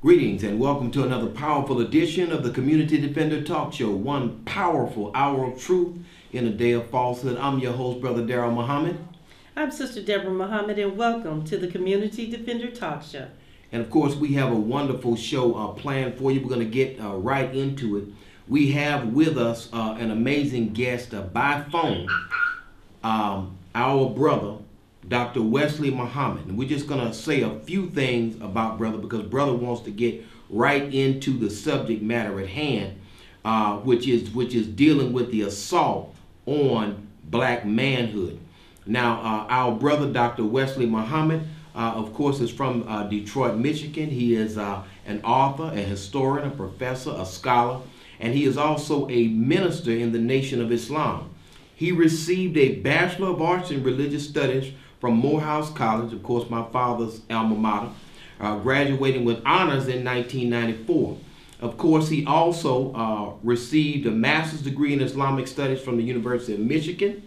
Greetings and welcome to another powerful edition of the Community Defender Talk Show. One powerful hour of truth in a day of falsehood. I'm your host, Brother Daryl Muhammad. I'm Sister Deborah Muhammad, and welcome to the Community Defender Talk Show. And of course, we have a wonderful show planned for you. We're going to get right into it. We have with us an amazing guest by phone, our brother, Dr. Wesley Muhammad. And we're just going to say a few things about brother because brother wants to get right into the subject matter at hand, which is dealing with the assault on black manhood. Now, our brother, Dr. Wesley Muhammad, of course, is from Detroit, Michigan. He is an author, a historian, a professor, a scholar, and he is also a minister in the Nation of Islam. He received a Bachelor of Arts in Religious Studies from Morehouse College, of course, my father's alma mater, graduating with honors in 1994. Of course, he also received a master's degree in Islamic Studies from the University of Michigan,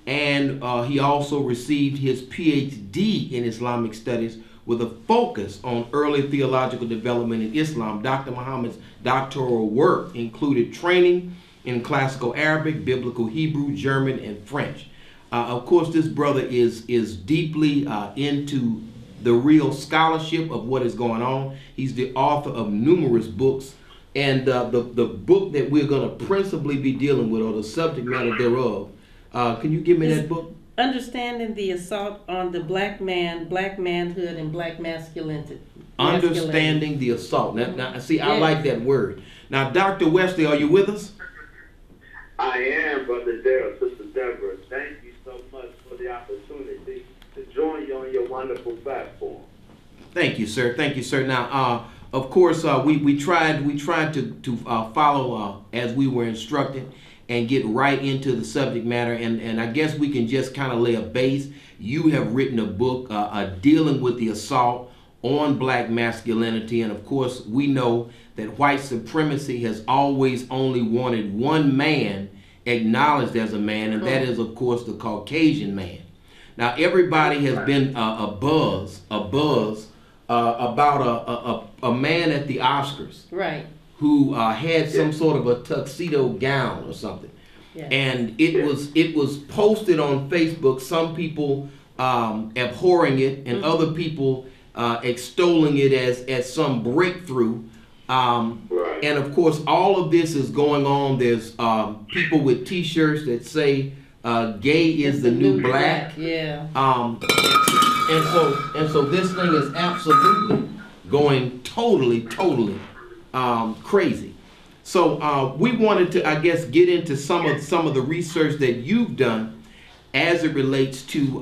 and he also received his PhD in Islamic Studies with a focus on early theological development in Islam. Dr. Muhammad's doctoral work included training in classical Arabic, biblical Hebrew, German, and French. Of course, this brother is deeply into the real scholarship of what is going on. He's the author of numerous books, and the book that we're going to principally be dealing with, or the subject matter thereof, can you give me that book? Understanding the Assault on the Black Man, Black Manhood, and Black Masculinity. Understanding the Assault. Now, see, I like that word. Now, Dr. Wesley, are you with us? I am, Brother Daryl, Sister Deborah. Thank you so much for the opportunity to join you on your wonderful platform. Thank you, sir. Thank you, sir. Now, of course, we tried to follow as we were instructed and get right into the subject matter, and I guess we can just kind of lay a base. You have written a book dealing with the assault on black masculinity, and of course, we know that white supremacy has always only wanted one man acknowledged as a man, and that is, of course, the Caucasian man. Now, everybody has been a buzz about a man at the Oscars, right, who had some sort of a tuxedo gown or something, and it was posted on Facebook. Some people abhorring it, and other people extolling it as some breakthrough. And of course, all of this is going on. There's people with T-shirts that say "Gay is the new black." Yeah. And so this thing is absolutely going totally crazy. So we wanted to, I guess, get into some of the research that you've done as it relates to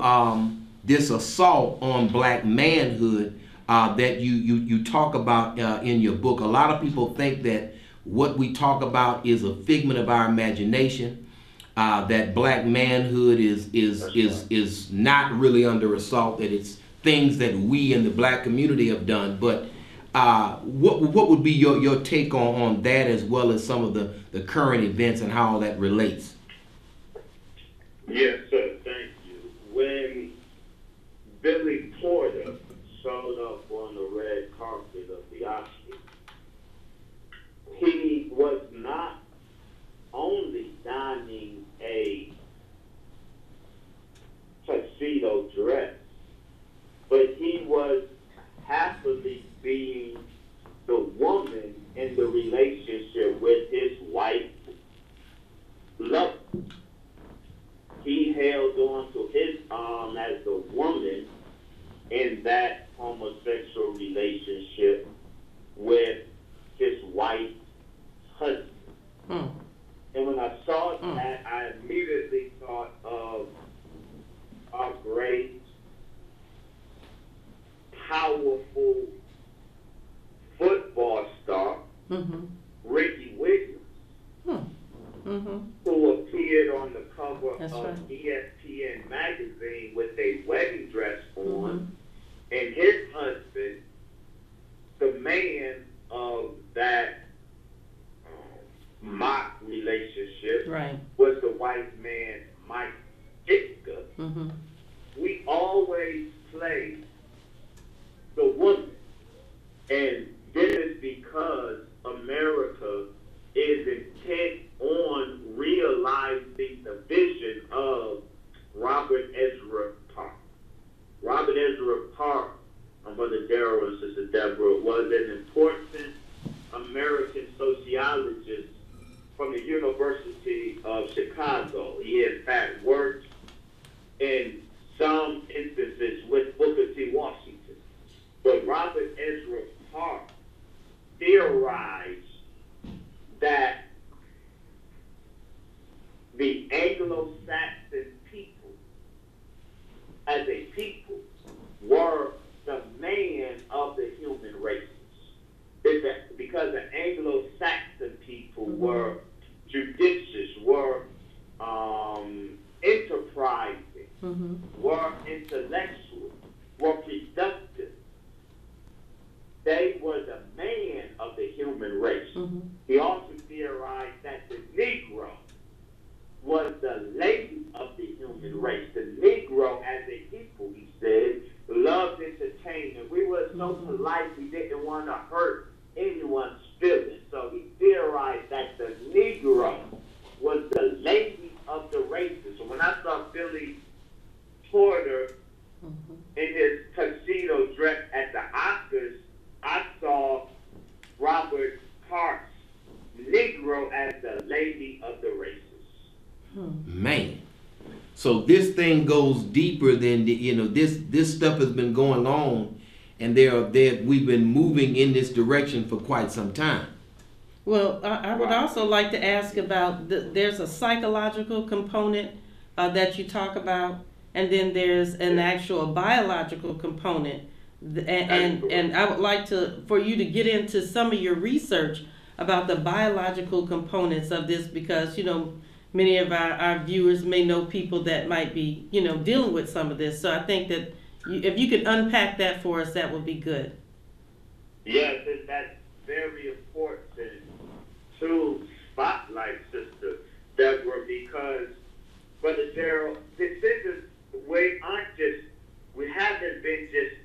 this assault on black manhood that you talk about in your book. A lot of people think that what we talk about is a figment of our imagination, that black manhood is not really under assault, that it's things that we in the black community have done. But what would be your take on that, as well as some of the current events and how that relates? Yes, sir. Thank you. When Billy Porter showed up on the red carpet of the Oscars, he was not only donning a tuxedo dress, but he was happily being the woman in the relationship with his white lover. He held on to his arm as the woman in that homosexual relationship with his white husband. And when I saw that, I immediately thought of our great, powerful football star, Ricky Williams, who appeared on the cover of ESPN magazine with a wedding dress on, and his husband, the man of that mock relationship, was the white man Mike Ditka. We always play the woman, and then Robert Ezra Park. Robert Ezra Park, Brother Daryl and Sister Deborah, was an important American sociologist from the University of Chicago. He, in fact, worked in some instances with Booker T. Washington. But Robert Ezra Park theorized that the Anglo-Saxon people, as a people, were the man of the human races. Because the Anglo-Saxon people were judicious, were enterprising, were intellectual, were productive. They were the man of the human race. He also theorized that the Negro was the lady of the human race. The Negro, as a people, he said, loved entertainment. We were so polite, we didn't want to hurt anyone's feelings. So he theorized that the Negro was the lady of the races. So when I saw Billy Porter in his tuxedo dress at the Oscars, I saw Robert Parks, Negro, as the lady of the races. Man. So this thing goes deeper than this stuff has been going on, and we've been moving in this direction for quite some time. Well, I would also like to ask about there's a psychological component that you talk about, and then there's an actual biological component, and I would like for you to get into some of your research about the biological components of this, because many of our viewers may know people that might be, dealing with some of this. So I think that if you could unpack that for us, that would be good. Yes, and that's very important to spotlight, Sister Deborah, because, Brother Daryl, we haven't been just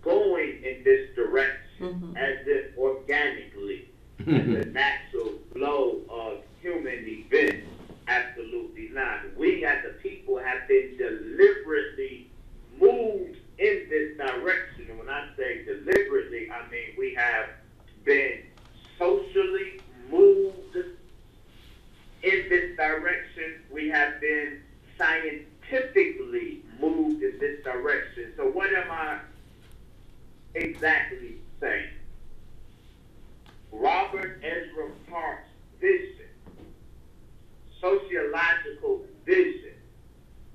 going in this direction as if organically, as a natural flow of human events. Absolutely not. We as a people have been deliberately moved in this direction. And when I say deliberately, I mean we have been socially moved in this direction. We have been scientifically moved in this direction. So what am I exactly saying? Robert Ezra Park's vision, sociological vision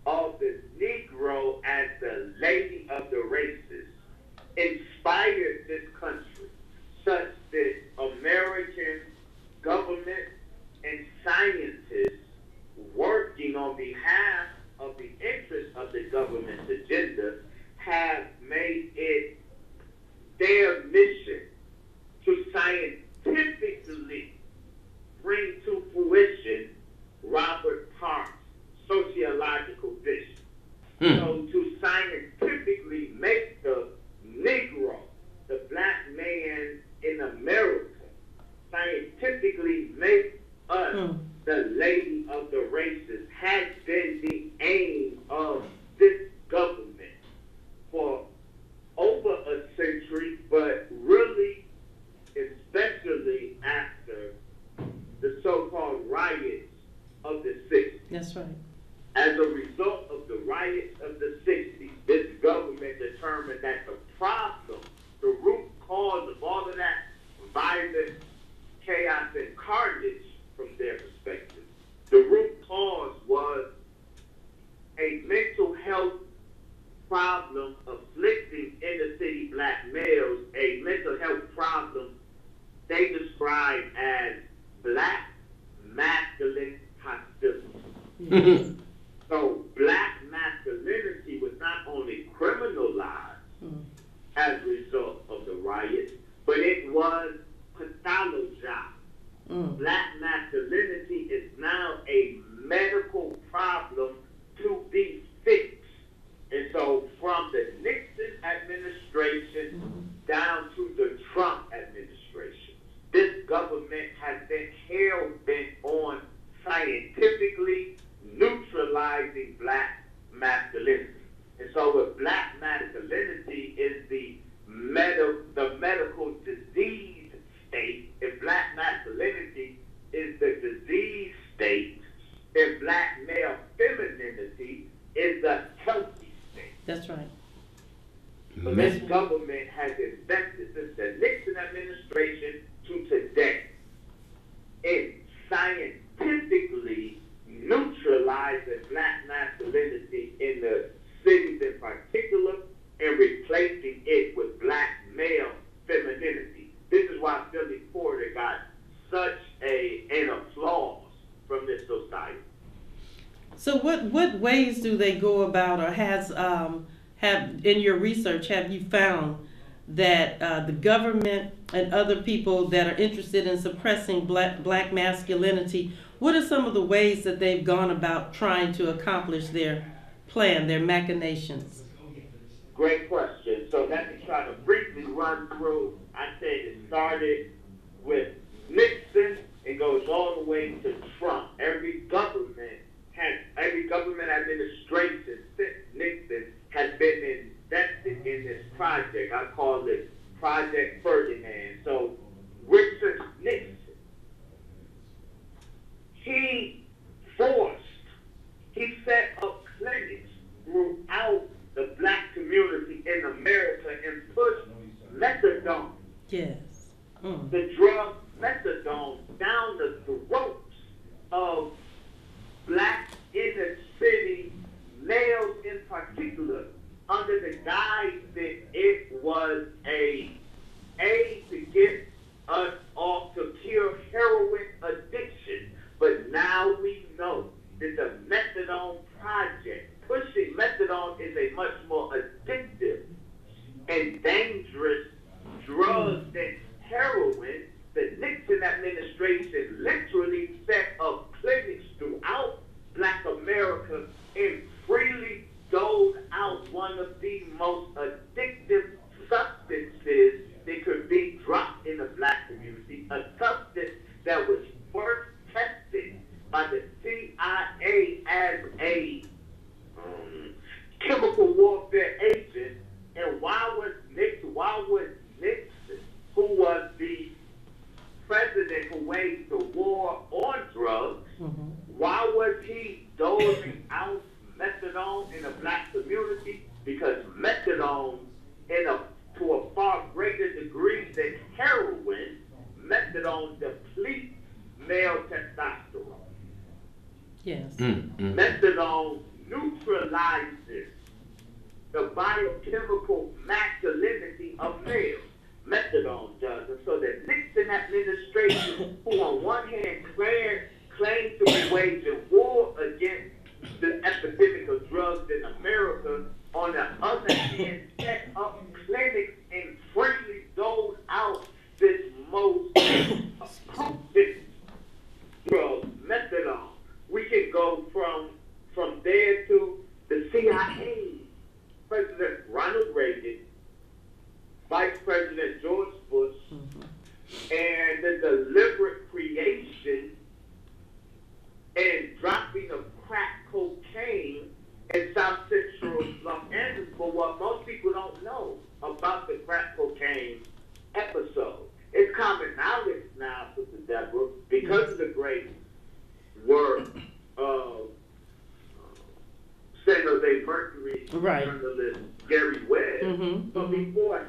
of the Negro as the lady of the races inspired this country, such that American government and scientists working on behalf of the interests of the government's agenda have made it their mission to scientifically bring to fruition Robert Parks' sociological vision. So to scientifically make the Negro, the black man in America, scientifically make us the lady of the races has been the aim of this government for over a century, but really, especially after the so-called riots of the 60s. That's right. As a result of the riots of the 60s, this government determined that the problem, the root cause of all of that violence, chaos, and carnage from their perspective, the root cause was a mental health problem afflicting inner city black males, a mental health problem they describe as black masculine hostility. So black masculinity was not only criminalized as a result of the riots, but it was pathologized. Black masculinity is now a medical problem to be fixed. And so from the Nixon administration down to the Trump administration, this government has been hell-bent on scientifically neutralizing black masculinity. this government has invested since the Nixon administration to today in scientifically neutralizing black masculinity in the cities in particular and replacing it with black male femininity. This is why Philly Porter got such an applause from this society. So what ways do they go about, or have in your research, have you found that the government and other people that are interested in suppressing black masculinity, what are some of the ways that they've gone about trying to accomplish their plan, their machinations? Great question. So let me try to briefly run through. I said it started with Nixon. It goes all the way to Trump. Every government administration since Nixon has been invested in this project. I call it Project Ferdinand. So Richard Nixon, he set up clinics throughout the black community in America and pushed methadone, Yes. the drug methadone, down the throats of black inner city males in particular, under the guise that it was a aid to get us off to cure heroin addiction. But now we know that the methadone project, pushing methadone, is a much more addictive and dangerous drug than heroin. The Nixon administration literally set up clinics throughout black America and freely doled out one of the most addictive substances that could be dropped in the black community, a substance that was first tested by the CIA as a chemical warfare agent. And why was Nixon, who was the president who waged the war on drugs, why was he doling out methadone in the black community? Because methadone, to a far greater degree than heroin, methadone depletes male testosterone. Yes. Methadone neutralizes the biochemical masculinity of males. Methadone does. And so the Nixon administration, who on one hand claimed to be waging war against the epidemic of drugs in America, on the other hand set up clinics and freely doled out this most potent drug, methadone. We can go from there to the CIA, President Ronald Reagan, Vice President George Bush, and the deliberate creation and dropping of crack cocaine in South Central Los Angeles. But what most people don't know about the crack cocaine episode, it's common knowledge now, Sister Deborah, because of the great work of San Jose Mercury journalist Gary Webb. But before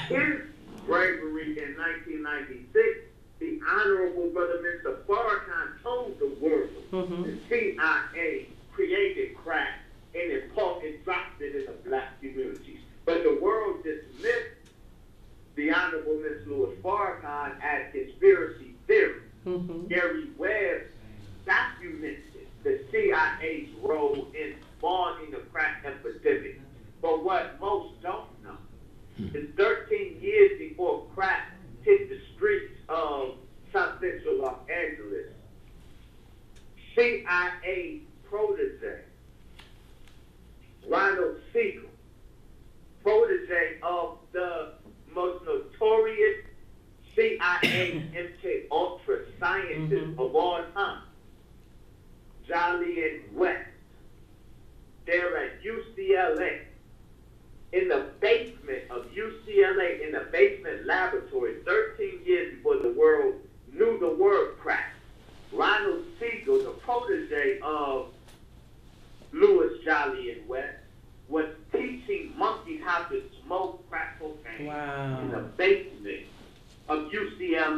his bravery in 1996, the Honorable Brother Mr. Farrakhan told the world the CIA created crack and it dropped it in the black communities. But the world dismissed the Honorable Ms. Louis Farrakhan as conspiracy theory. Gary Webb documented the CIA's role in spawning the crack epidemic. But what most don't know is 13 years before crack hit the streets of South Central Los Angeles, CIA protege Ronald Siegel, protege of the most notorious CIA MK Ultra scientist of all time, Jolly and West, they're at UCLA, in the basement of UCLA, in the basement laboratory, 13 years before the world knew the word crack. Ronald Siegel, the protege of Louis, Jolly, and West, was teaching monks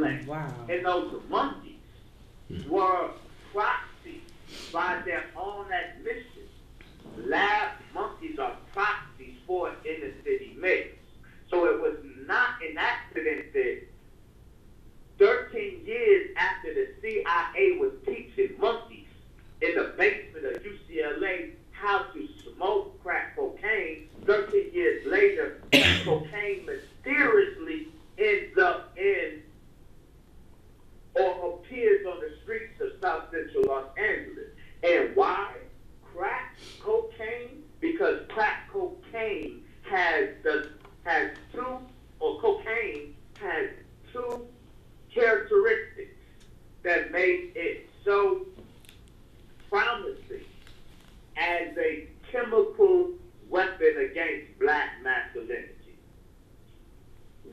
land. Wow. And those monkeys were proxies by their own admission. Lab monkeys are proxies for inner city males. So it was not an accident that 13 years after the CIA was teaching monkeys in the basement of UCLA how to smoke crack cocaine, 13 years later, crack cocaine mysteriously ends up in or appears on the streets of South Central Los Angeles. And why crack cocaine? Because crack cocaine cocaine has two characteristics that made it so promising as a chemical weapon against black masculinity.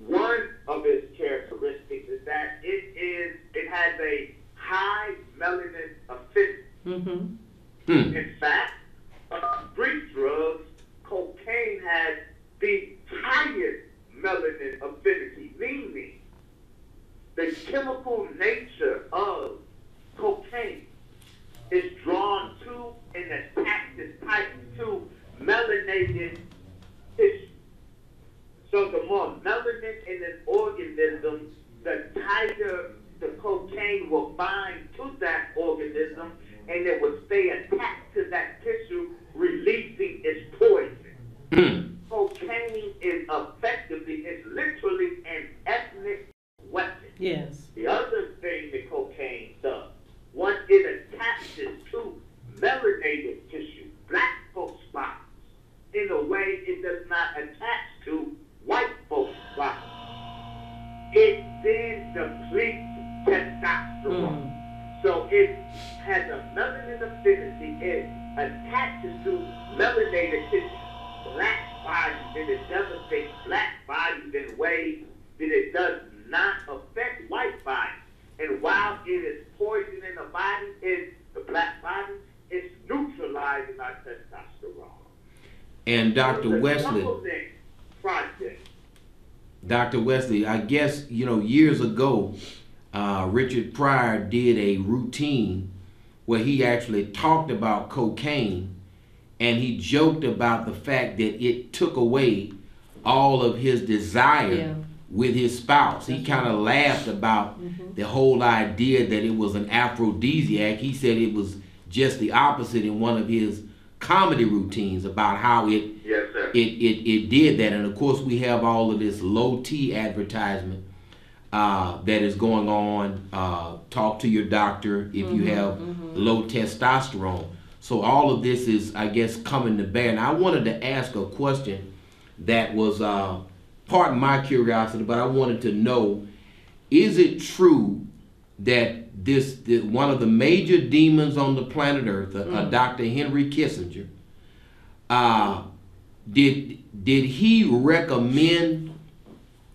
One of its characteristics is that it has a high melanin affinity. In fact, street drugs, cocaine has the highest melanin affinity, meaning the chemical nature of cocaine is drawn to and attaches type to melanated tissue. So the more melanin in an organism, the tighter the cocaine will bind to that organism, and it will stay attached to that tissue, releasing its poison. Cocaine is it's literally an ethnic weapon. Yes. The other thing that cocaine does, once it attaches to melanated tissue, black folks' bodies, in a way it does not attach to white folks' bodies. It then depletes testosterone. So it has a melanin affinity. It attaches to melanated tissue, black bodies, and it devastates black bodies in ways that it does not affect white bodies. And while it is poisoning the body, the black body, it's neutralizing our testosterone. And Dr. Wesley, project. Dr. Wesley, I guess, years ago, Richard Pryor did a routine where he actually talked about cocaine, and he joked about the fact that it took away all of his desire with his spouse. He kind of laughed about the whole idea that it was an aphrodisiac. He said it was just the opposite in one of his comedy routines about how it did that. And of course we have all of this low T advertisement that is going on. Talk to your doctor if you have low testosterone. So all of this is, I guess, coming to bear. And I wanted to ask a question that was part of my curiosity, but I wanted to know, is it true that this one of the major demons on the planet Earth, Dr. Henry Kissinger, did he recommend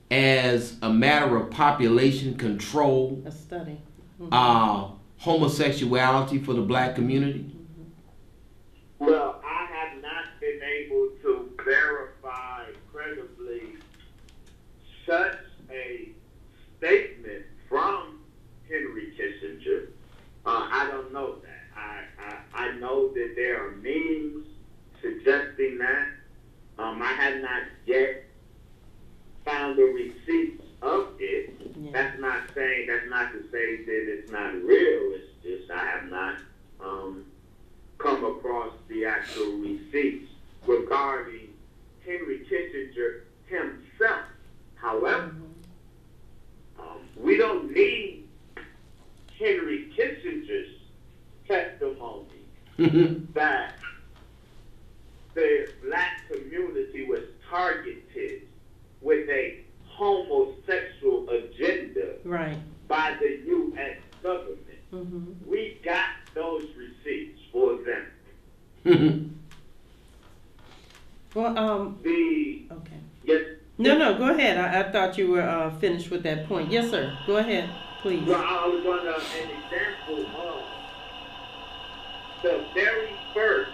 as a matter of population control a study homosexuality for the black community? Well, I have not been able to verify credibly such a statement from Henry Kissinger. I don't know that. I know that there are memes suggesting that. I have not yet found the receipts of it. Yeah. That's not to say that it's not real. It's just I have not come across the actual receipts regarding Henry Kissinger himself. However, we don't need Henry Kissinger's testimony that the black community was targeted with a homosexual agenda by the U.S. government. We got those receipts, for example. Well, okay. Yes. No, go ahead. I thought you were finished with that point. Yes, sir. Go ahead, please. Well, I was on an example of the very first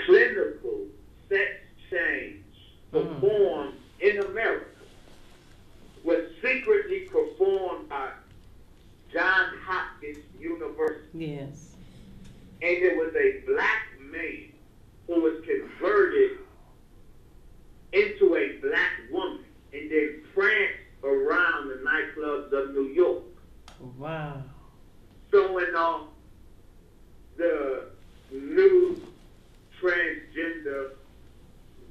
clinical sex change there was a black man who was converted into a black woman and then pranced around the nightclubs of New York. Wow. Showing off the new transgender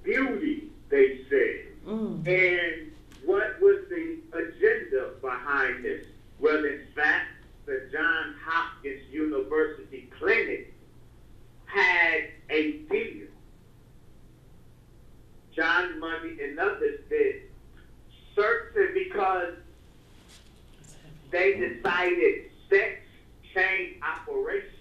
beauty, they said. And what was the agenda behind this? Well, in fact, the Johns Hopkins University Clinic had a deal. John Money and others did certain because they decided sex change operations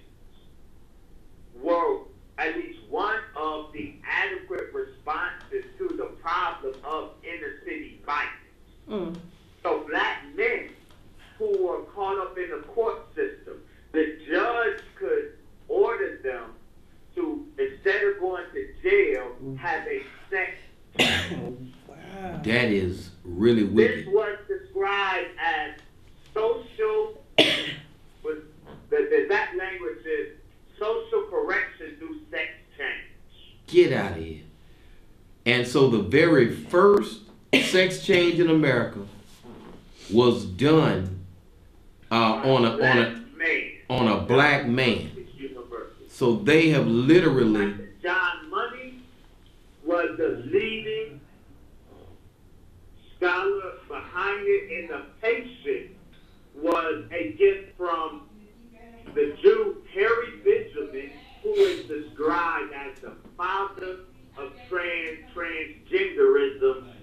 were at least one of the adequate responses to the problem of inner city violence. So black men who were caught up in the court system, the judge could order them to, instead of going to jail, have a sex change. Wow. That is really wicked. This was described as social, the exact language is social correction through sex change. Get out of here. And so the very first sex change in America was done on a black man. So they have literally. John Money was the leading scholar behind it, and the patient was a gift from the Jew Harry Benjamin, who is described as the father of transgenderism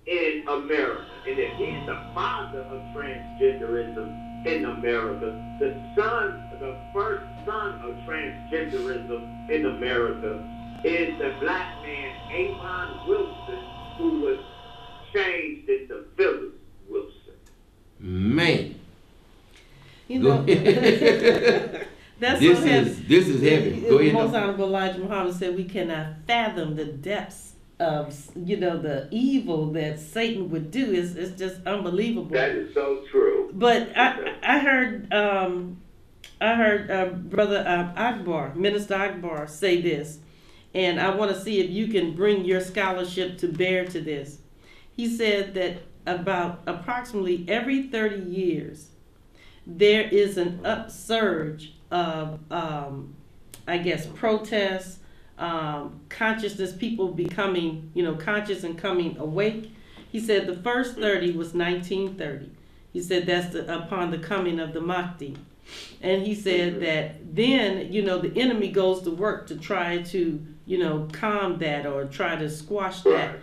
in America. And if he's the father of transgenderism in America, the first son of transgenderism in America is the black man Avon Wilson, who was changed into Phyllis Wilson. Man. You know, that's this so heavy. This is heavy. Go ahead. Most Honorable Elijah Muhammad said we cannot fathom the depths of, the evil that Satan would do. It's just unbelievable. That is so true. But I heard Brother Akbar, Minister Akbar, say this, and I want to see if you can bring your scholarship to bear to this. He said that about approximately every 30 years, there is an upsurge of, protests, consciousness, people becoming, conscious and coming awake. He said the first 30 was 1930. He said that's upon the coming of the Mahdi. And he said that then, the enemy goes to work to try to, calm that or try to squash that.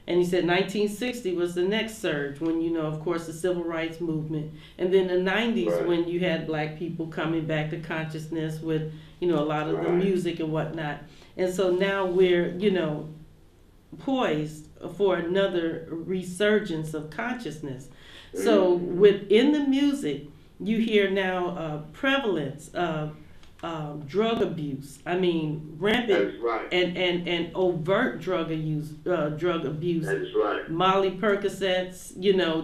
And he said 1960 was the next surge when, of course, the civil rights movement. And then the 90s when you had black people coming back to consciousness with, a lot of the music and whatnot. And so now we're, poised for another resurgence of consciousness. So within the music, you hear now prevalence of drug abuse. I mean, rampant and overt drug abuse. That's right. Molly Percocets,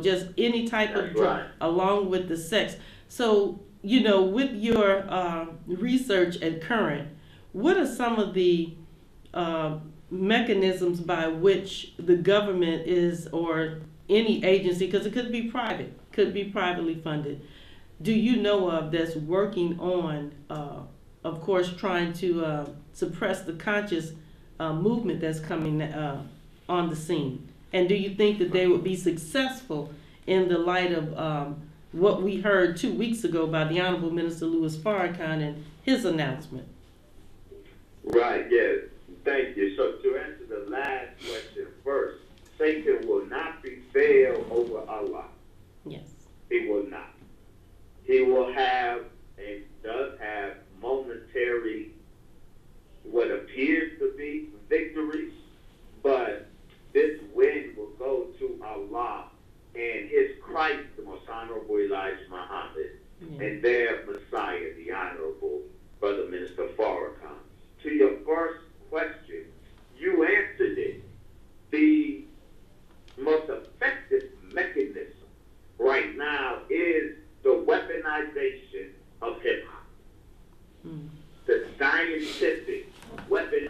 just any type of drug, along with the sex. So, with your research at Current, what are some of the mechanisms by which the government is, or any agency, because it could be private, could be privately funded, do you know of that's working on, of course, trying to suppress the conscious movement that's coming on the scene? And do you think that they would be successful in the light of what we heard 2 weeks ago by the Honorable Minister Louis Farrakhan and his announcement? Right, yes. Thank you. So to answer the last question first, Satan will not prevail over Allah. Yes. He will not. He will have, and does have, momentary, what appears to be victories, but this win will go to Allah and His Christ, the most honorable Elijah Muhammad, and their Messiah, the honorable Brother Minister Farrakhan. To your first question, you answered it. The most effective mechanism right now is the weaponization of hip-hop. The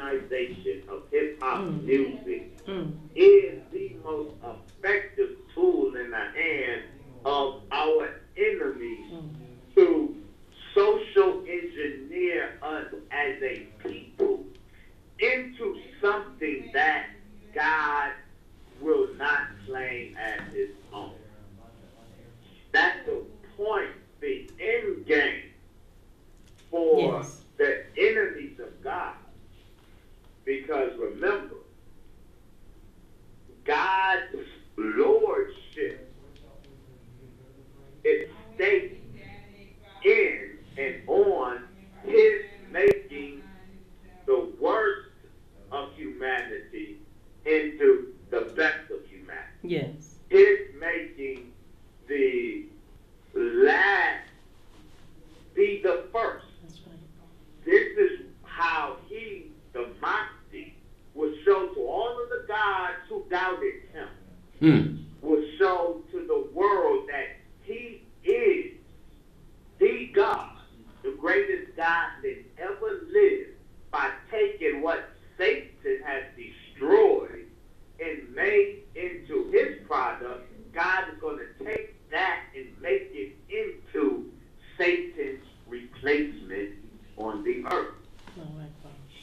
weaponization of hip-hop music is the most effective tool in the hand of our enemies to social engineer us as a people into something that God will not claim as his own. That's the point, the end game for the enemies of God. Because remember, God's lordship is stated in and on his making the worst of humanity into the best of humanity. Yes. His making the last be the first. That's right. This is how he, the Mahdi, will show to all of the gods who doubted him, will show to the world that he is the God, the greatest God that ever lived, by taking what Satan has destroyed and made into his product. God is going to take that and make it into Satan's replacement on the earth.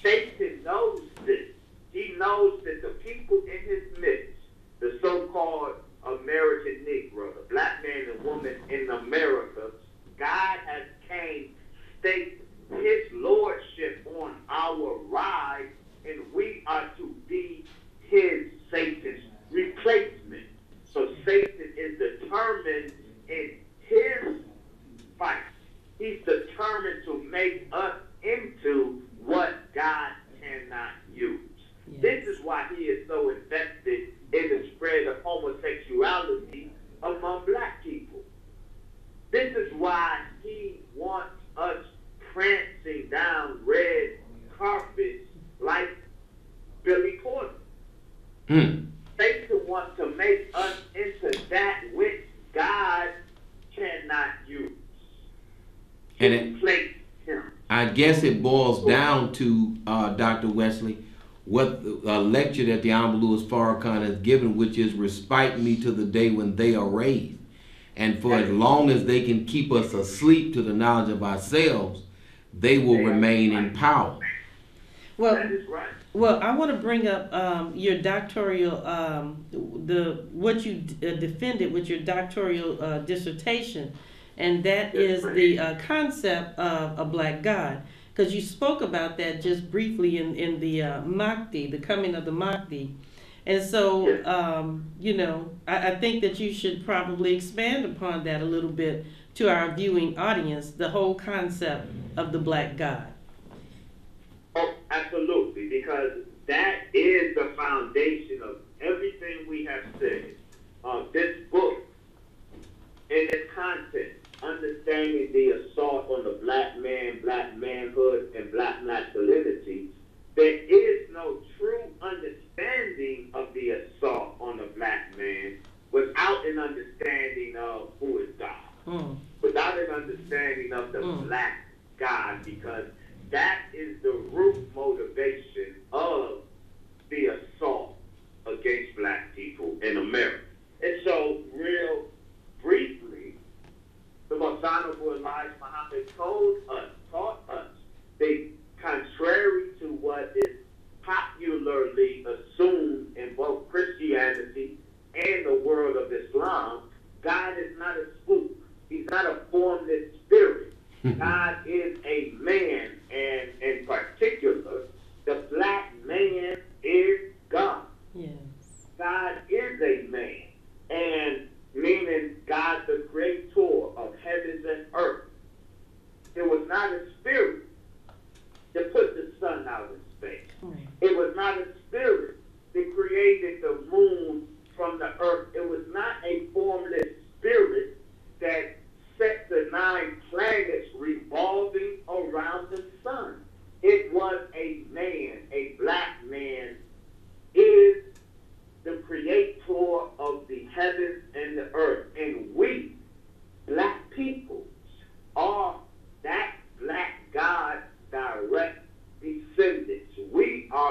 Satan knows this. He knows that the people in his midst, the so-called American Negro, the black man and woman in America, God has came, state his lordship on our ride, and we are to be his, Satan's replacement. So Satan is determined in his fight. He's determined to make us into what God cannot use. Yes. This is why he is so invested in the spread of homosexuality among black people. This is why he wants us prancing down red carpets like Billy Porter. Satan wants to make us into that which God cannot use. And replace him. I guess it boils down to, Dr. Wesley, what the lecture that the Honorable Louis Farrakhan has given, which is respite me to the day when they are raised. And for as long as they can keep us asleep to the knowledge of ourselves, they will remain in power. Well, That is right. Well, I want to bring up your doctoral, what you defended with your doctoral dissertation, and that is the concept of a black God. Because you spoke about that just briefly in the Mahdi, the coming of the Mahdi. And so, I think that you should probably expand upon that a little bit to our viewing audience, the whole concept of the black God. Oh, absolutely, because that is the foundation of everything we have said. This book, in its content, understanding the assault on the black man, black manhood, and black masculinity, there is no true understanding of the assault on the black man without an understanding of who is God, without an understanding of the black God, because that is the root motivation of the assault against black people in America. And so, real briefly, the most honorable Elijah Muhammad taught us, they, contrary to what is popularly assumed in both Christianity and the world of Islam, God is not a spook. He's not a formless spirit. God is a man, and in particular, the black man is God. Yes. God is a man, and meaning God the creator of heavens and earth. It was not a spirit that put the sun out in space. Right. It was not a spirit that created the moon from the earth. It was not a formless spirit that set the 9 planets revolving around the sun. It was a man, a black man, is the creator of the heavens and the earth. And we, black people, are that black God's direct descendants. We are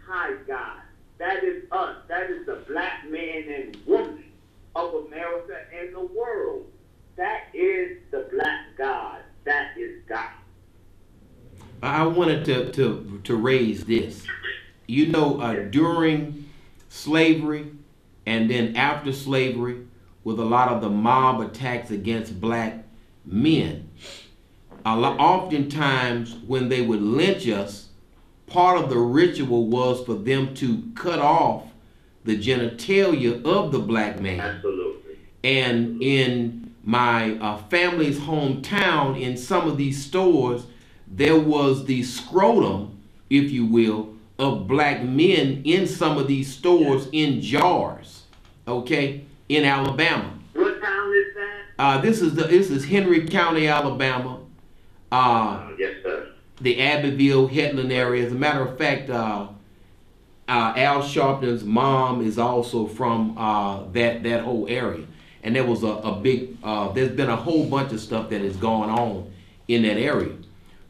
High God. That is us. That is the black man and woman of America and the world. That is the black God. That is God. I wanted to raise this. You know, during slavery and then after slavery, with a lot of the mob attacks against black men, oftentimes when they would lynch us, part of the ritual was for them to cut off the genitalia of the black man. Absolutely. And in my family's hometown, in some of these stores, there was the scrotum, if you will, of black men in some of these stores in jars, okay, in Alabama. What town is that? This is Henry County, Alabama. Yes, sir. The Abbeville, Headland area. As a matter of fact, Al Sharpton's mom is also from that whole area. And there was a big, there's been a whole bunch of stuff that has gone on in that area.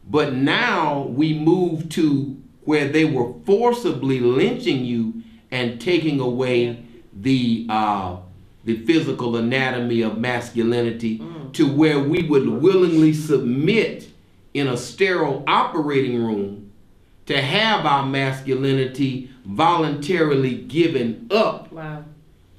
But now we move to where they were forcibly lynching you and taking away the physical anatomy of masculinity to where we would willingly submit in a sterile operating room to have our masculinity voluntarily given up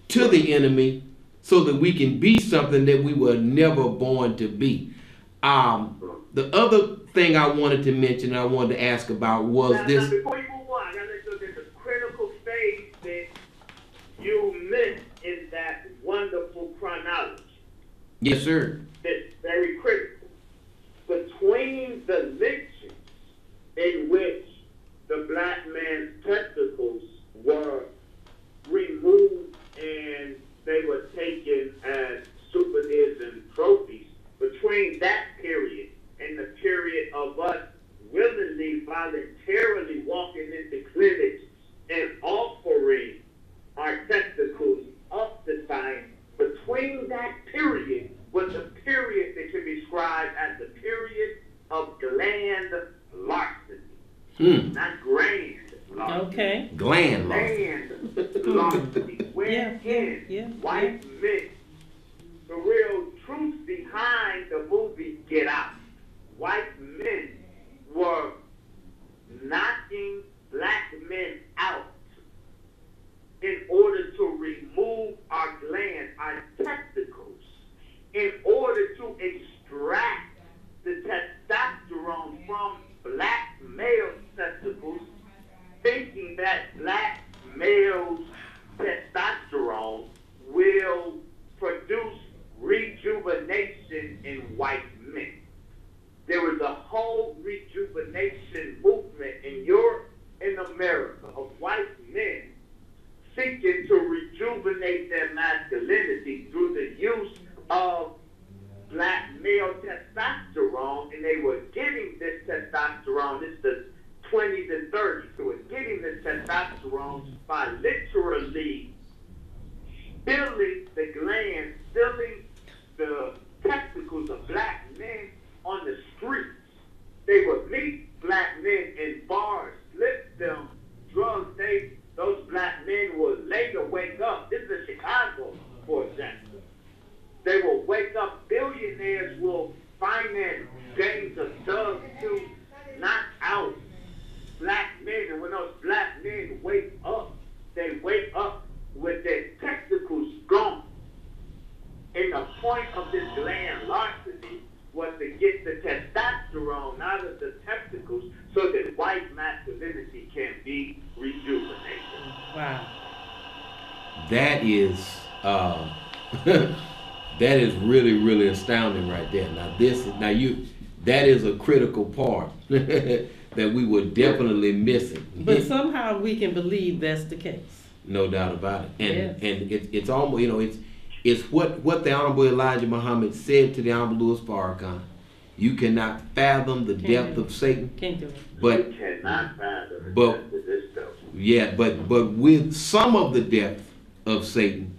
to the enemy so that we can be something that we were never born to be. The other thing I wanted to mention, I wanted to ask about was this. Now, before you move on, I gotta let you know there's a critical phase that you missed in that wonderful chronology. Yes, sir. That's very critical. Between the lynchings in which the black man's testicles were removed and they were taken as souvenirs and trophies, between that period and the period of us willingly, voluntarily walking into clinics and offering our testicles up to science, between that period was a period that can be described as the period of gland larceny. Not grand larceny. Okay. Gland larceny. Larceny. Wherein white men, the real truth behind the movie Get Out, white men were knocking black men out in order to remove our gland, our testicles, in order to extract the testosterone from black male testicles, thinking that black male testosterone will produce rejuvenation in white men. There was a whole rejuvenation movement in Europe and America of white men seeking to rejuvenate their masculinity through the use of black male testosterone, and they were getting this testosterone, this is the 20s and 30s, they were getting this testosterone by literally stealing the glands, stealing the testicles of black men on the streets. They would meet black men in bars, slip them drugs. Those black men would later wake up. This is Chicago, for example. They will wake up. Billionaires will finance gangs of thugs to knock out black men. And when those black men wake up, they wake up with their testicles gone. And the point of this gland larceny was to get the testosterone out of the testicles so that white masculinity can be rejuvenated. Wow. That is that is really, really astounding right there. That is a critical part that we were definitely missing. But somehow we can believe that's the case. No doubt about it. And Yes. it's almost, it's what the Honorable Elijah Muhammad said to the Honorable Louis Farrakhan. You cannot fathom the depth of Satan. Can't do it. But You cannot fathom the but- depth of this stuff. yeah, but with some of the depth of Satan,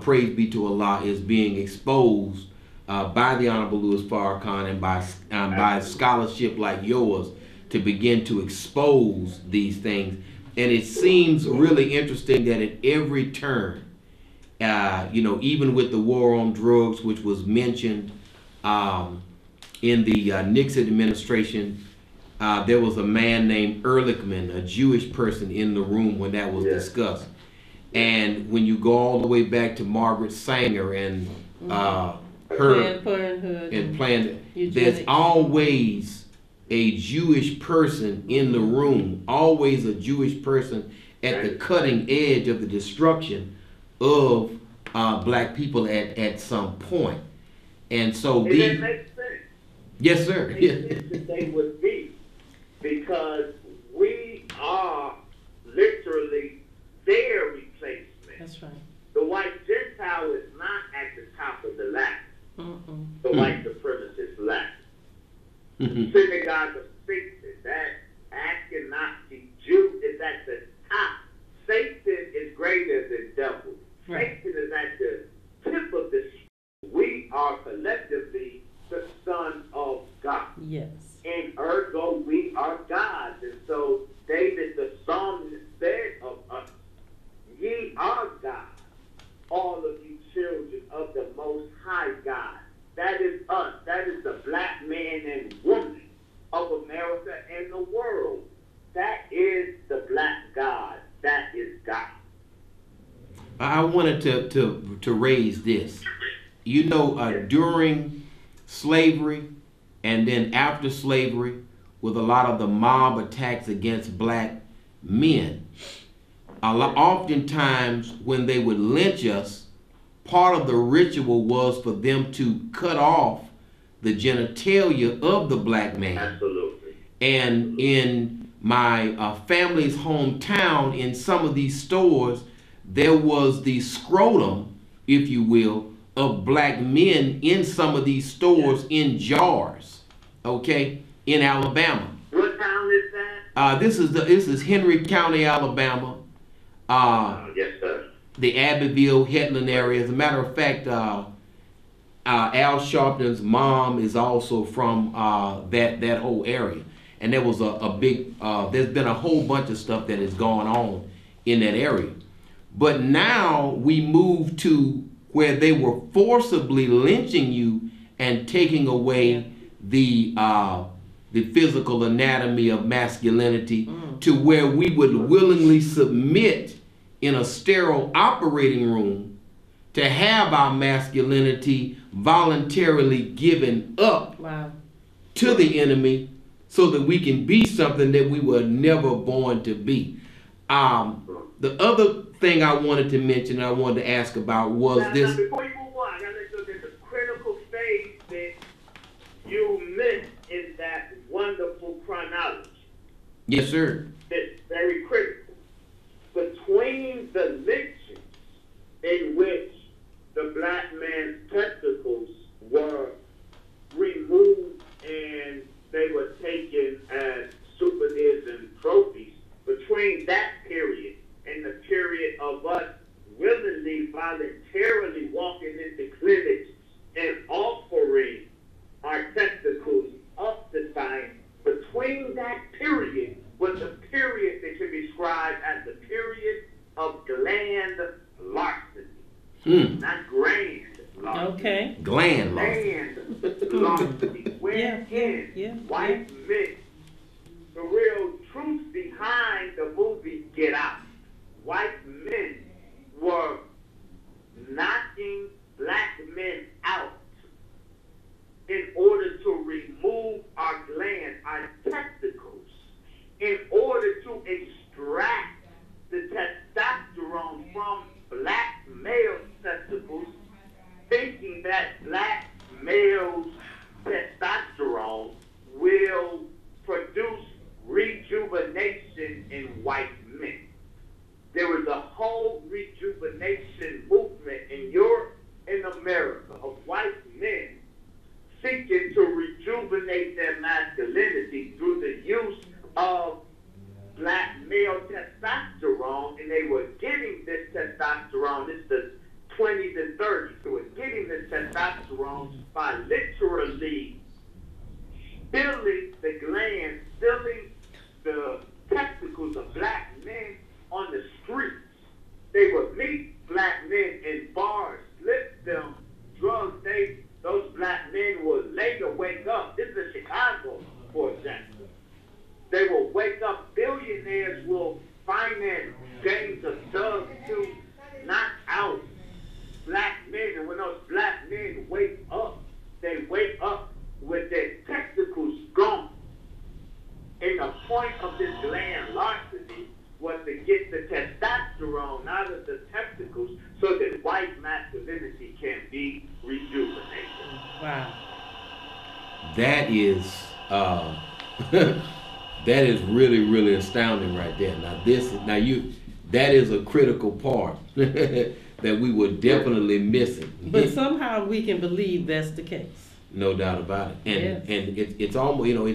praise be to Allah, is being exposed by the Honorable Louis Farrakhan and by scholarship like yours to begin to expose these things. And it seems really interesting that at every turn, even with the war on drugs, which was mentioned in the Nixon administration, there was a man named Ehrlichman, a Jewish person, in the room when that was discussed. And when you go all the way back to Margaret Sanger and her Planned Parenthood and Planned, eugenics. there's always a Jewish person in the room, always a Jewish person at the cutting edge of the destruction of black people at some point. And so And that makes sense. Yes, sir. It makes sense that they would be, because we are literally their replacement. That's right. The white Gentile is not at the top of the ladder. Mm-mm. The white supremacist ladder. Mhm. Synagogue of Satan, that Ashkenazi Jew is at the top. Satan is greater than devil. Right. Satan is at the tip of the spear. We are collectively the son of God. Yes. And ergo, we are gods. And so David the psalmist said of us, ye are God, all of you children of the Most High God. That is us. That is the black man and woman of America and the world. That is the black God. That is God. I wanted to raise this. During slavery and then after slavery, with a lot of the mob attacks against black men, oftentimes when they would lynch us, part of the ritual was for them to cut off the genitalia of the black man. Absolutely. And in my family's hometown, in some of these stores, there was the scrotum, if you will, of black men in some of these stores in jars, okay, in Alabama. What town is that? This is Henry County, Alabama. Yes, sir. The Abbeville, Headland area. As a matter of fact, Al Sharpton's mom is also from that whole area. And there was a big, there's been a whole bunch of stuff that has gone on in that area. But now we move to where they were forcibly lynching you and taking away the physical anatomy of masculinity to where we would willingly submit in a sterile operating room to have our masculinity voluntarily given up to the enemy so that we can be something that we were never born to be. The other thing I wanted to mention, I wanted to ask about was now, this. Now before you move on, I gotta let you know there's a critical phase that you missed in that wonderful chronology. Yes, sir. It's very critical. Between the lynchings in which the black man's testicles were removed and they were taken as souvenirs and trophies, between that period and the period of us willingly, voluntarily walking into clinics and offering our testicles up to science, between that period was a period that can be described as the period of gland larceny. Not grand larceny. Okay. Gland larceny. Gland larceny. Wherein white men, the real truth behind the movie Get Out, white men were knocking black men out in order to remove our glands, our testicles, in order to extract the testosterone from black male testicles, thinking that black males' testosterone will produce rejuvenation in white men. There was a whole rejuvenation movement in America of white men seeking to rejuvenate their masculinity through the use of black male testosterone, and they were getting this testosterone, this is the 20s and 30s, they were getting this testosterone by literally spilling the glands, spilling the testicles of black men billionaires will finance gangs of thugs to knock out black men. And when those black men wake up, they wake up with their testicles gone. And the point of this land larceny was to get the testosterone out of the testicles so that white masculinity can be rejuvenated. Wow. That is that is really, really astounding right there. That is a critical part that we were definitely missing. But somehow we can believe that's the case. No doubt about it. And Yes. and it's almost, you know,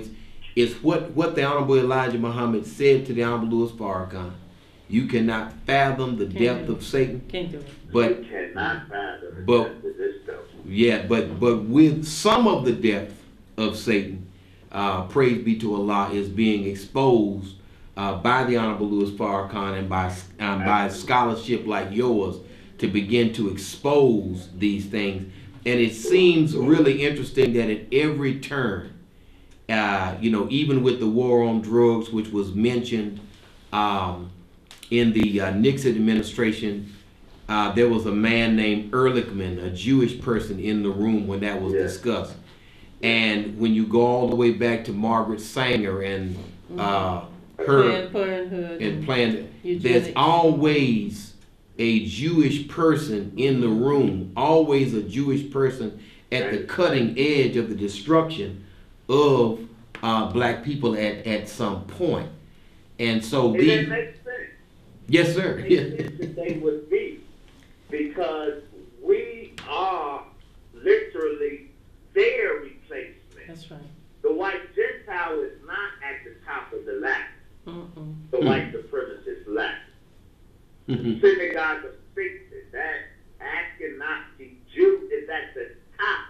it's what the Honorable Elijah Muhammad said to the Honorable Louis Farrakhan. You cannot fathom the depth of Satan. Can't do it. But You cannot fathom the but- depth of this stuff. yeah, but with some of the depth of Satan, praise be to Allah, is being exposed by the Honorable Louis Farrakhan and by scholarship like yours to begin to expose these things. And it seems really interesting that at every turn, you know, even with the war on drugs, which was mentioned in the Nixon administration, there was a man named Ehrlichman, a Jewish person, in the room when that was discussed. And when you go all the way back to Margaret Sanger and her Planned Parenthood and Planned, there's eugenics. always a Jewish person in the room, always a Jewish person at the cutting edge of the destruction of black people at some point. And so And that makes sense. yes, sir. It makes sense that they would be, because we are literally their replacement. That's right. The white Gentile is not at the top of the ladder. Mm-mm. The white supremacist ladder. Mhm. Synagogue of Satan, that Ashkenazi Jew is at the top.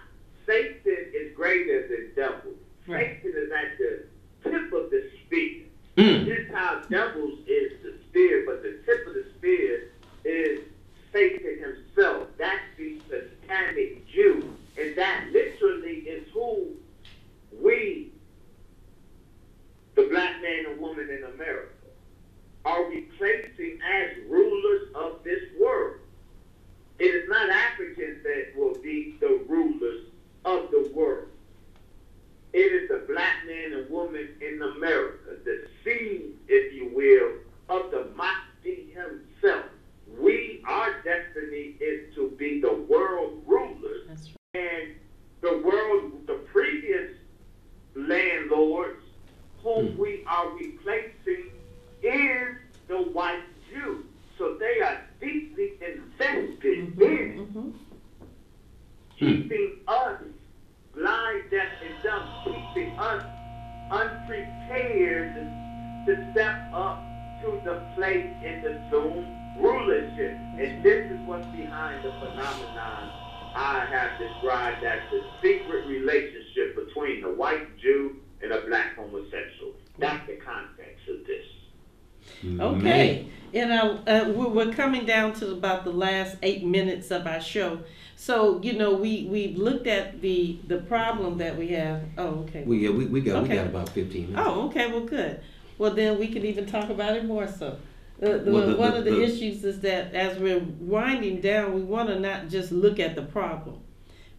Satan is greater than devil. Right. Satan is at the tip of the spear. Mm. Gentile devils is the spear, but the tip of the spear is Satan himself. That's the satanic Jew. And that literally is who we, the black man and woman in America, are replacing as rulers of this world. It is not Africans that will be the rulers of the world. It is the black man and woman in America, the seed, if you will, of the Mahdi himself. Our destiny is to be the world rulers. That's right. And the previous landlords whom we are replacing is the white Jew. So they are deeply invested in Mm-hmm. keeping us blind, deaf, and dumb, keeping us unprepared to step up to the plate and assume rulership. And this is what's behind the phenomenon I have described as the secret relationship between the white Jew and a black homosexual. That's the context of this. Okay, and we're coming down to about the last 8 minutes of our show. So, you know, we've looked at the problem that we have. Oh, okay. We got Okay. about 15 minutes. Oh, okay, well, good. Well, then we can even talk about it more so. Well, One of the issues is that as we're winding down, we want to not just look at the problem.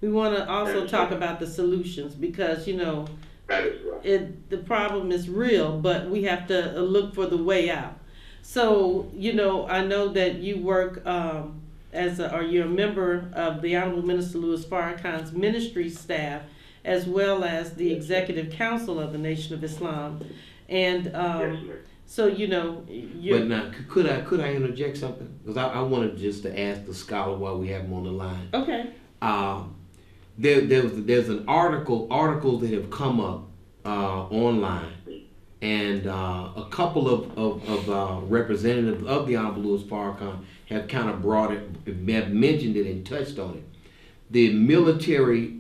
We want to also That's talk right. about the solutions, because, you know, That is right. the problem is real, but we have to look for the way out. So, you know, I know that you work or you're a member of the Honorable Minister Louis Farrakhan's ministry staff, as well as the Executive Council of the Nation of Islam. And Yes, ma'am. so, you know, you're... But now, could I interject something? Because I wanted just to ask the scholar while we have him on the line. Okay. There's an articles that have come up online, and a couple of representatives of the Honorable Louis Farrakhan have kind of brought it, have mentioned it and touched on it. The military,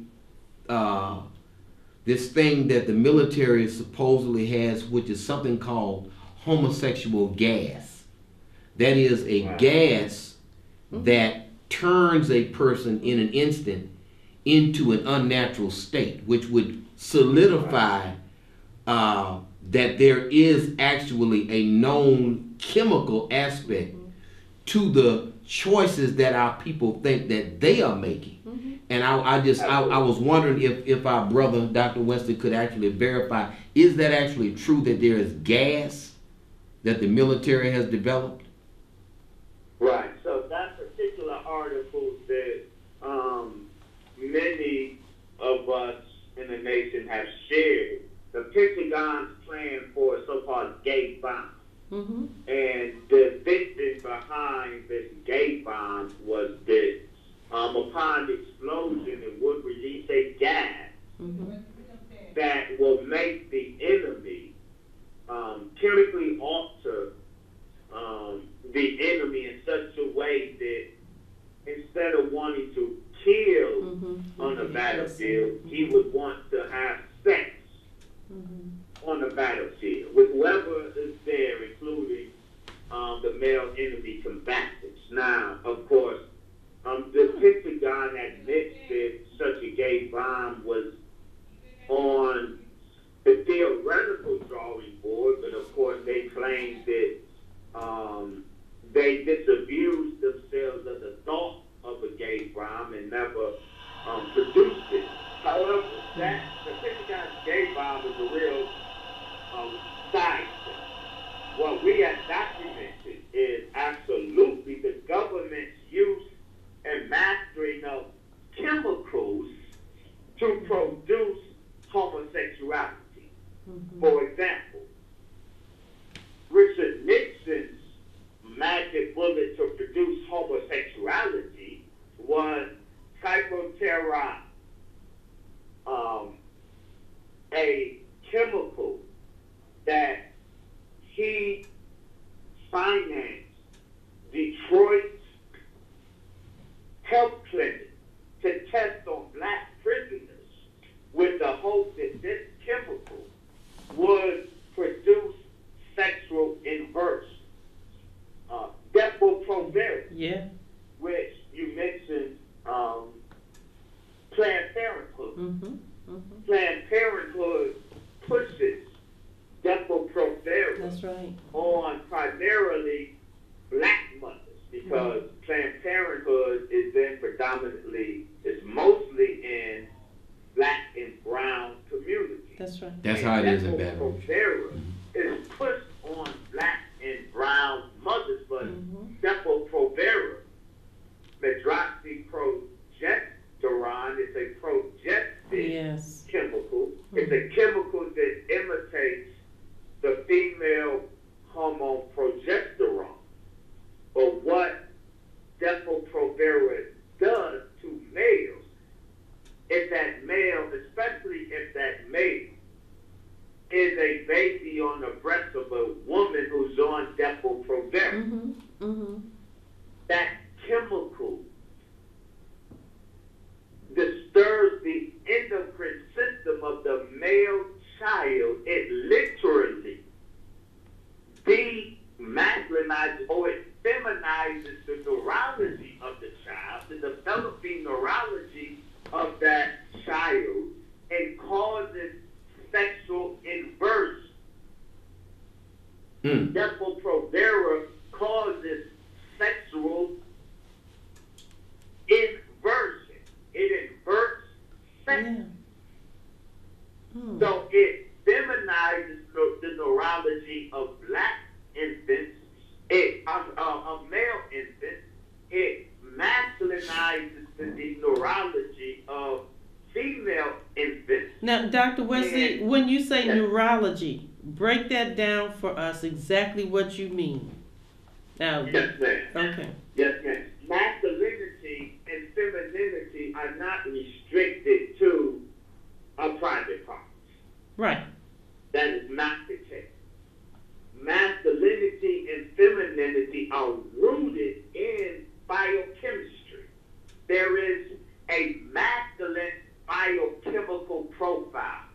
this thing that the military supposedly has, which is something called homosexual gas. That is a gas that turns a person in an instant into an unnatural state, which would solidify that there is actually a known chemical aspect to the choices that our people think that they are making. And I was wondering if our brother, Dr. Wesley, could actually verify, is that actually true that there is gas that the military has developed? Right. So that particular article that many of us in the nation have shared, the Pentagon's plan for a so-called gay bomb. And the thinking behind this gay bomb was that upon explosion, it would release a gas that will make the enemy chemically alter the enemy in such a way that instead of wanting to kill on the battlefield, he would want to have sex on the battlefield with whoever is there, including the male enemy combatants. Now, of course, the Pentagon admits that such a gay bomb was on the theoretical drawing board, but of course they claim that they disabused themselves of the thought of a gay bomb and never produced it. However, the Pentagon's gay bomb is a real science thing. What we have documented is absolutely the government's use and mastering of chemicals to produce homosexuality. For example, Richard Nixon's magic bullet to produce homosexuality was psychotherapy, a chemical that he financed Detroit's health clinic to test on black prisoners with the hope that this chemical would produce sexual inversion. Depo-Provera, which you mentioned, Planned Parenthood. Planned Parenthood pushes Depo-Provera That's right. on primarily black mothers because Planned Parenthood is then is mostly in black and brown communities. That's right. That's how it is in Baton Rouge. Depo-Provera is pushed on black and brown mothers, but Depo-Provera, medroxyprogesterone, is a progestin chemical. It's a chemical that imitates the female hormone progesterone. But what Depo-Provera does to males is that male, especially if that male is a baby on the breast of a woman who's on Depo-Provera, that chemical disturbs the endocrine system of the male child. It literally demasculinizes or it feminizes the neurology of the child, the developing neurology of that child, and causes sexual inversion. Depo-Provera causes sexual inversion. It inverts sex. So it feminizes the neurology of black infants, of male infants. It masculinizes the neurology of female infants. Now, Dr. Wesley, when you say neurology, break that down for us exactly what you mean. Now, yes, ma'am. Okay. Yes, ma'am. Masculinity and femininity are not restricted to private parts. Right. That is not the case. Masculinity and femininity are rooted in biochemistry. There is a masculine biochemical profile.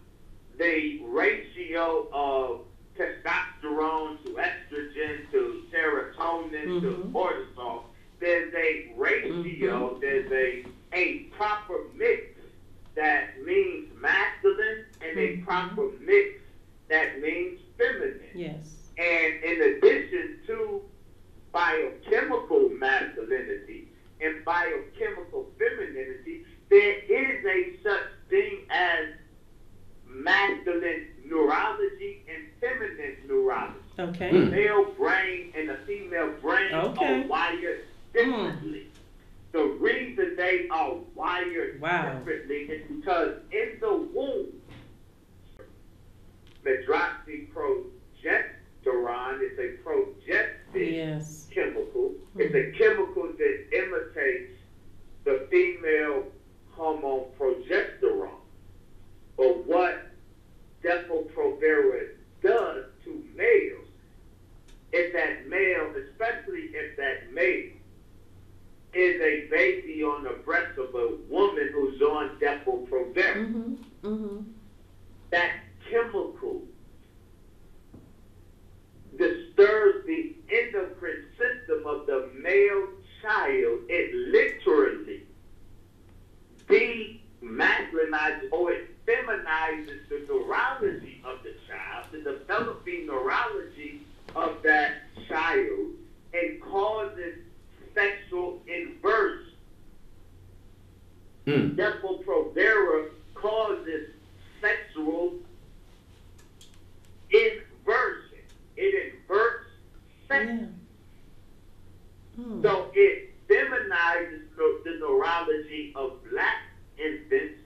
The ratio of testosterone to estrogen to serotonin to cortisol, there's a ratio, there's a proper mix that means masculine and a proper mix that means biochemical masculinity and biochemical femininity, there is a such thing as masculine neurology and feminine neurology. Okay. The male brain and the female brain are wired differently. The reason they are wired differently is because in the womb, medroxyprogesterone is a progestin chemical. It's a chemical that imitates the female hormone progesterone. But what Depo-Provera does to males is that male, especially if that male is a baby on the breast of a woman who's on Depo-Provera, that chemical disturbs the endocrine system of the male child. It literally demasculinizes or it feminizes the neurology of the child, the developing neurology of that child, and causes sexual inversion. Depo-Provera causes sexual inversion. It inverts sex. So it feminizes the neurology of black infants,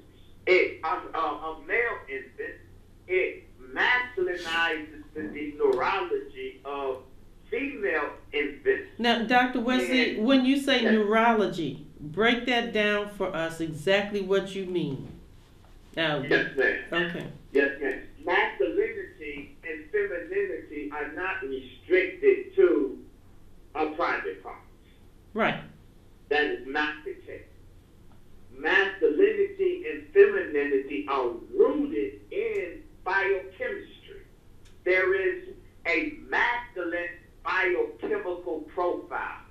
of male infants. It masculinizes the neurology of female infants. Now, Dr. Wesley, when you say neurology, break that down for us, exactly what you mean. Now, yes, ma'am. Okay. Yes, ma'am. Masculinity and femininity are not restricted to a private part. Right. That is not the case. Masculinity and femininity are rooted in biochemistry. There is a masculine biochemical profile.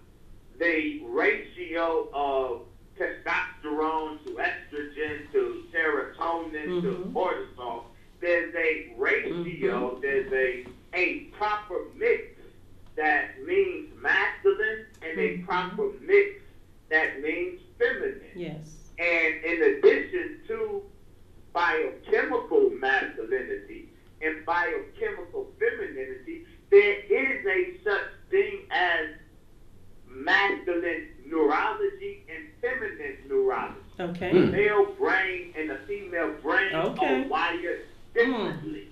The ratio of testosterone to estrogen to serotonin to cortisol, there's a ratio, there's a proper mix that means masculine and a proper mix that means feminine. Yes. And in addition to biochemical masculinity and biochemical femininity, there is a such thing as masculine neurology and feminine neurology. Okay. The male brain and the female brain are wired differently.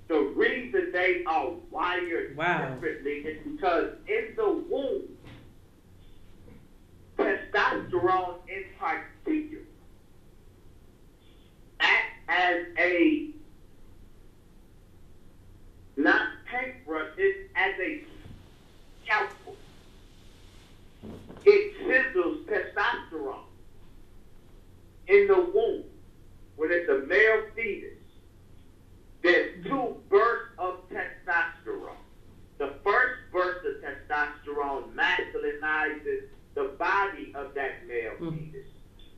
The reason they are wired differently is because in the womb, testosterone in particular acts as a, not paintbrush, it's as a scalpel. It chisels testosterone in the womb. When it's a male fetus, there's two bursts of testosterone. The first burst of testosterone masculinizes the body of that male fetus.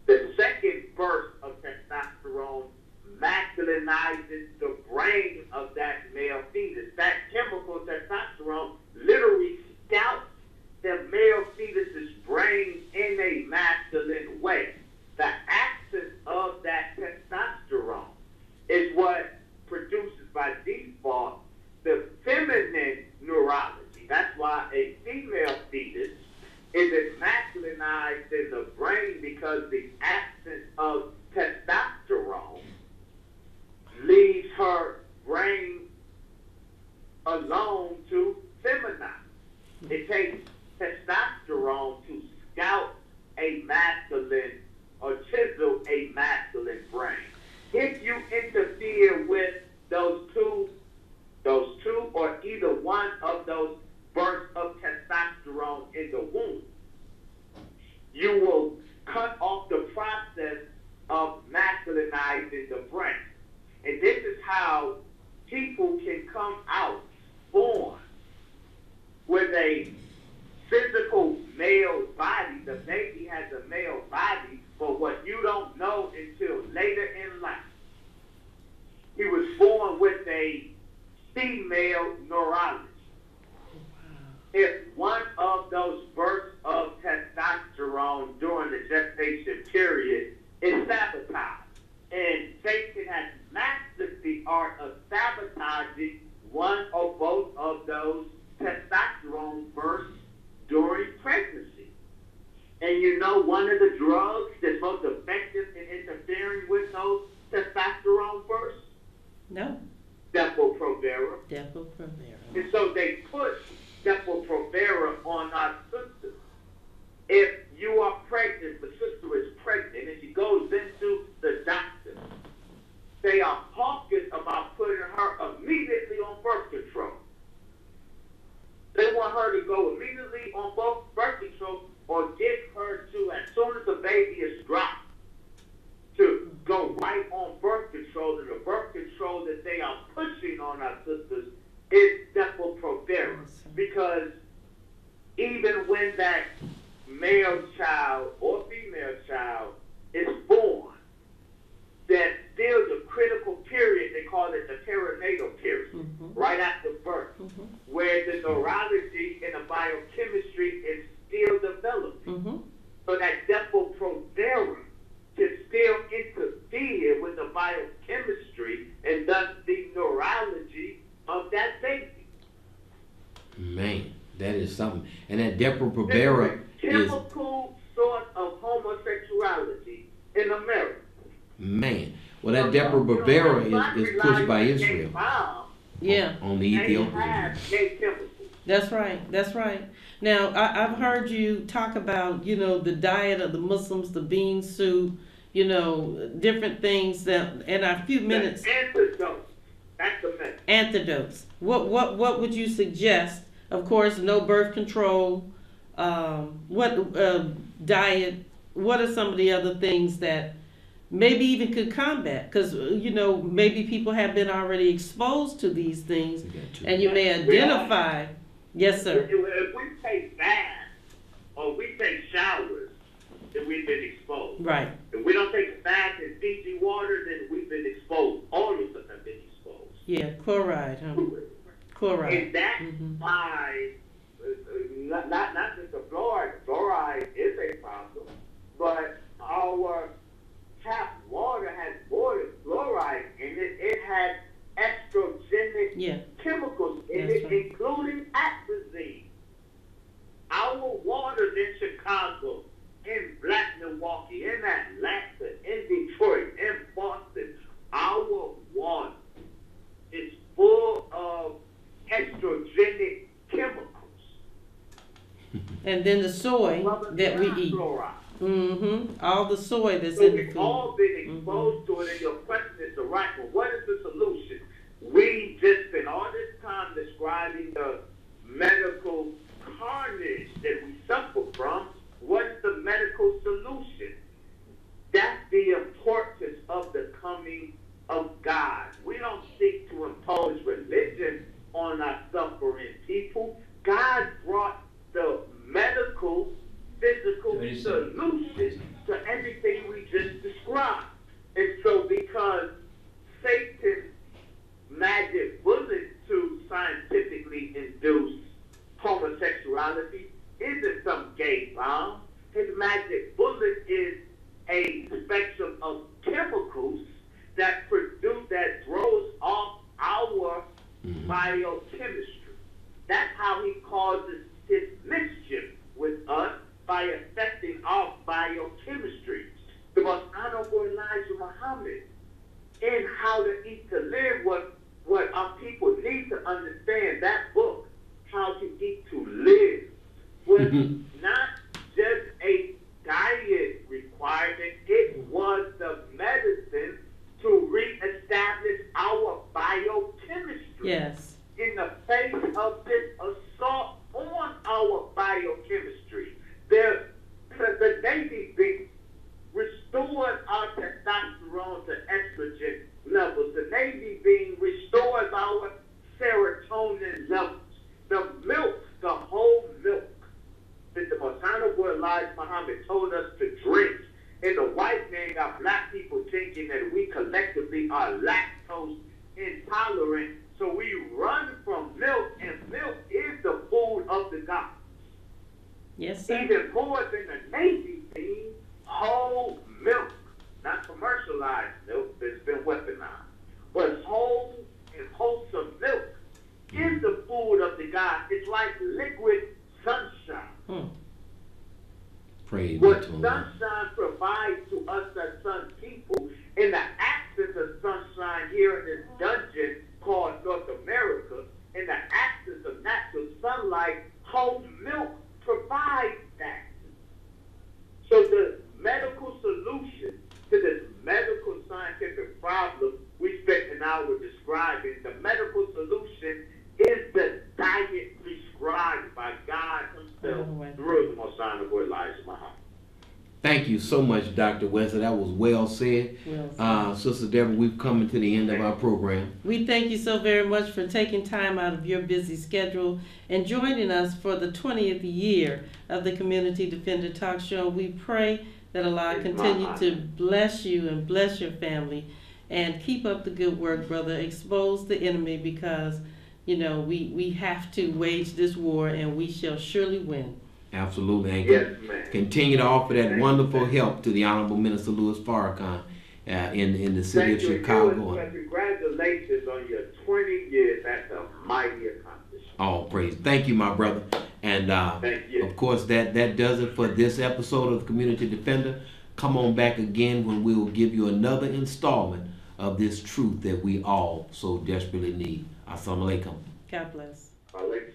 The second burst of testosterone masculinizes the brain of that male fetus. That chemical testosterone literally scalps the male fetus's brain in a masculine way. The absence of that testosterone is what produces by default the feminine neurology. That's why a female fetus is masculinized in the brain, because the absence of testosterone leaves her brain alone to feminize. It takes testosterone to scout a masculine or chisel a masculine brain. If you interfere with those two or either one of those bursts of testosterone in the womb, you will cut off the process of masculinizing the brain. And this is how people can come out born with a physical male body. The baby has a male body, but what you don't know until later in life, he was born with a female neurologist. If one of those one of the drugs that's most effective in interfering with those testosterone bursts? No. Depo-Provera. Depo-Provera. And so they push Depo-Provera on our sisters. If you are pregnant, the sister is pregnant, and she goes into the doctor, they are talking about putting her immediately on birth control. They want her to go immediately on birth control or get her to, as soon as the baby is dropped, to go right on birth control. And the birth control that they are pushing on our sisters is Depo-Provera. Because even when that male child or female child is born, that still the critical period, they call it the perinatal period, right after birth, where the neurology and the biochemistry is still developing. So that Depo-Provera can still interfere with the biochemistry and thus the neurology of that baby. Man, that is something. And that Depo-Provera is typical sort of homosexuality in America. Man, well, that Depo-Provera is pushed by Israel. Yeah. On the Ethiopians. That's right. That's right. Now, I've heard you talk about, the diet of the Muslims, the bean soup, different things that in a few minutes. Antidotes. That's the message. Antidotes. What would you suggest? Of course, no birth control. What diet? What are some of the other things that maybe even could combat? Because maybe people have been already exposed to these things, and you may identify. Yes, sir. If we take baths or we take showers, then we've been exposed. Right. If we don't take a bath in Fiji water, then we've been exposed. All of us have been exposed. Yeah, chloride. Chloride. And that's why, not just the fluoride. Fluoride is a problem, but our tap water has more than fluoride in it. It has estrogenic chemicals in it, right, including atrazine. Our waters in Chicago, in Black Milwaukee, in Atlanta, in Detroit, in Boston, our water is full of estrogenic chemicals. And then the soy that we eat. All the soy that's in the food. We've all been exposed to it, and your question is the right one. What is the solution? We just spent all this time describing the medical carnage that we suffer from. What's the medical solution? That's the importance of the coming of God. We don't seek to impose religion on our suffering people. God brought the medical, physical solution to everything we just described. And so because Satan's magic bullet to scientifically induce homosexuality isn't some gay bomb. His magic bullet is a spectrum of chemicals that throws off our biochemistry. That's how he causes his mischief with us, by affecting our biochemistry. The most honorable Elijah Muhammad, in How to Eat to Live, what our people need to understand, that book, How to Eat to Live, was not just a diet requirement, it was the medicine to reestablish our biochemistry. Yes. In the face of this assault on our biochemistry, the Navy being restored our testosterone to estrogen levels. The Navy being restores our serotonin levels. The milk, the whole milk that the most honorable Elijah Muhammad told us to drink. And the white man got black people thinking that we collectively are lactose intolerant. So we run from milk, and milk is the food of the gods. Yes, sir. Even more than the Navy being whole milk, not commercialized milk that's been weaponized, but whole and wholesome milk is the food of the gods. It's like liquid sunshine. Praise Praise be What to him. sunshine provides to us as sun people, in the absence of sunshine here in this dungeon called North America, in the absence of natural sunlight, whole milk provides that. So the medical solution to this medical scientific problem we spent an hour describing, the medical solution is the diet prescribed by God himself through the Most Honorable Elijah Muhammad. Thank you so much, Dr. Wesley. That was well said. Sister Deborah, we've come to the end of our program. We thank you so very much for taking time out of your busy schedule and joining us for the 20th year of the Community Defender Talk Show. We pray that Allah continue to bless you and bless your family, and keep up the good work, brother. Expose the enemy, because, you know, we have to wage this war, and we shall surely win. Absolutely. And Yes, ma'am. continue to offer that wonderful help to the Honorable Minister Louis Farrakhan in the city of Chicago. And congratulations on your 20 years. That's a mighty accomplishment. All praise. Thank you, my brother. And Thank you. of course, that does it for this episode of the Community Defender. Come on back again when we will give you another installment of this truth that we all so desperately need. Assalamu alaikum. God bless. Alaikum.